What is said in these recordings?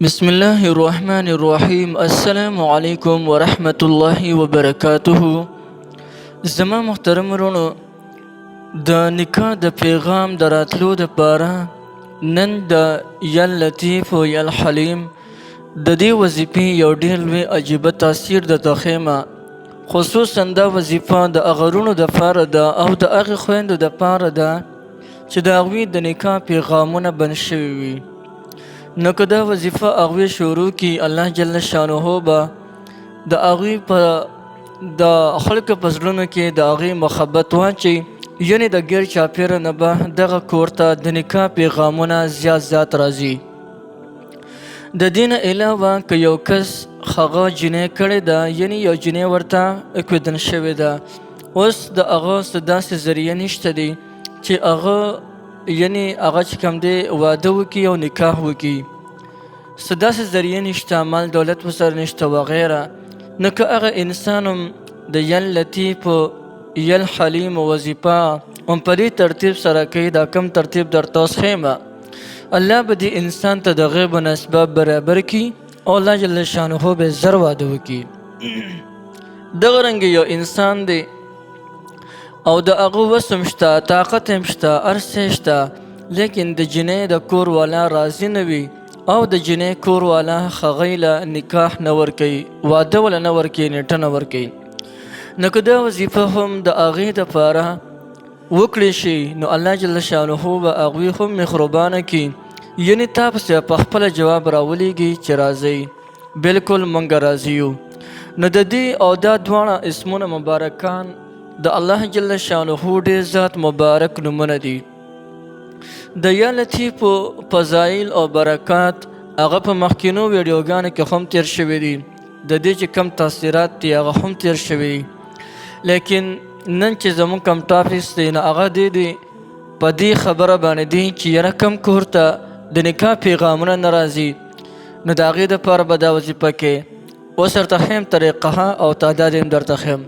بسم الله الرحمن الرحيم. السلام عليكم ورحمة الله وبركاته. زما محترم ورونو، د نکاح د پیغام د راتلو د پاره نن د یا لطیف و یا حلیم د دې وظیفې یو ډېر لوی عجیبه تاثیر د تخیمه، خصوصا دا وظیفه د اغرونو د پاره ده او د هغې خویندو د پاره ده چې د هغوی د نکاح پیغامونه بند شوي وي. نو که دا وظیفه هغوی شروع کی، الله جل شانه به د هغوی په د خلکو په زړونو کې د هغې محبت واچوي، یعنې د ګیر چاپېره نه به دغه کور ته د نکاح پیغامونه زیات راځي. د دې نه علاوه که یو کس هغه جنۍ کړې ده، یعنې یو جنۍ ورته اکویدن شوې ده، اوس د هغه څه داسې ذریعه نشته دی چې هغه یعنې هغه چې کوم دی واده وکړي او نکاح وکړي، څه داسې ذریعه نشته، مال دولت ورسره نشته وغیره. نو که هغه انسان هم د یا لطیف یا حلیم وظیفه هم په دې ترتیب سره کوي، دا کم ترتیب درته اوس ښیمه، الله به دې انسان ته د غیبو نه اسباب برابر کړي او الله جل شانه به زر واده وکړي. دغه رنګې یو انسان دی او د هغه وس هم شته، طاقت هم شته، هر څه شته، لیکن د جنۍ د کور والا راضي نه وي او د جنۍ کور والا هغې له نکاح نه ورکوي، واده وله نه ورکوي، نیټه نه ورکوي. نو که دا وظیفه هم د هغې دپاره وکړی شي، نو الله جل شانه به هغوی هم مهربانه کړي، یعنې تا پسې په خپله جواب راولیږي چې راځئ، بلکل موږ راضي یو. نو د دې او دا دواړه اسمونه مبارکان د الله جل شانه ډېر ذات مبارک نومونه دي. د یا لطیف فضایل او برکات هغه په مخکینو ویډیوګانو کې هم تیر شوي دي، د دې چې کم تاثیرات دي هغه هم تیر شوي دي، لیکن نن چې زموږ کم ټاپکس دی نو هغه دی په دې خبره باندې دی چې یاره کم کور ته د نکاح پیغامونه نه راځي، نو د هغې دپاره به دا وظیفه کې اوس درته ښیم طریقه او تعداد یې هم درته ښیم.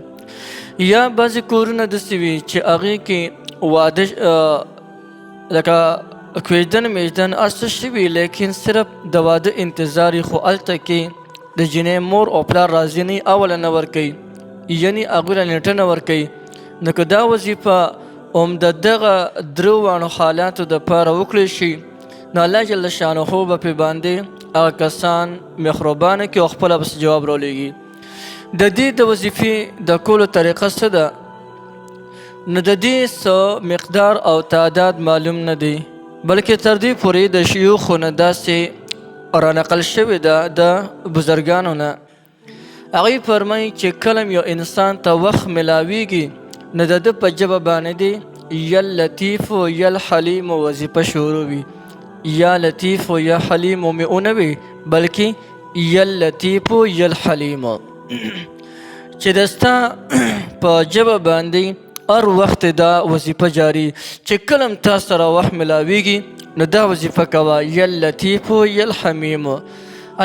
یا بعضې کورونه داسې وي چې هغې کې واده لکه کویدن میدن هر څه شوي، لیکن صرف د واده انتظار یې، خو هلته کې د جنۍ مور او پلار راضي نه وي، اوله نه ورکوي، یعنې هغوی له نیټه نه ورکوي. نو که دا وظیفه هم د دغه درو واړو حالاتو دپاره وکړی شي، نو الله جل شانه به پرې باندې هغه کسان مهربانه کړي او خپله پسې جواب راولېږي. د دې د وظیفې د کولو طریقه څه ده؟ نو د دې څه مقدار او تعداد معلوم نه دی، بلکې تر دې پورې د شیوخو نه داسې رانقل شوې ده د بزرګانو نه. هغوی فرمایي چې کله یو انسان ته وخت میلاویږي، نو د ده په ژبه باندې دی یا لطیف یا حلیم وظیفه شروع وي. یا لطیف یا حلیم مې ونه وي، بلکې یا لطیف یا حلیم چې د ستا په ژبه باندې هر وخت دا وظیفه جاری، چې کله هم تا سره وخت میلاویږي نو دا وظیفه کوه، یا لطیف یا حمیم.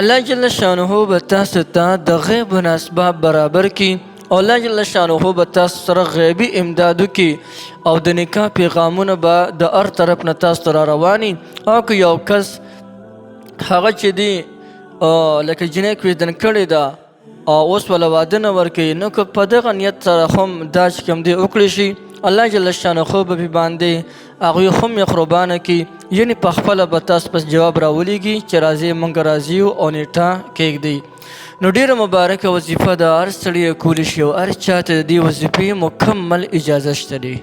الله جل شانه به تاسو ته د غیبو نه اسباب برابر کړي او الله جل شانه به تاسو سره غیبي امداد وکړي او د نکاح پیغامونه به د هر طرف نه تاسو ته را رواني. او که یو کس هغه چې دی لکه جنۍ کویدن کړې ده او اوس وله واده نه ورکوي، نو که په دغه نیت سره هم دا چې کوم دی وکړی شي، الله جل شانه به پرې باندې هغوی هم مهربانه کړي، یعنې په خپله به تاسو پس جواب راولېږي چې راځئ موږ راضي یو او نیټه کېږدئ. نو ډېره مبارکه وظیفه ده، هر سړی یې کولی شي او هر چا ته د دې وظیفې مکمل اجازه شته دی.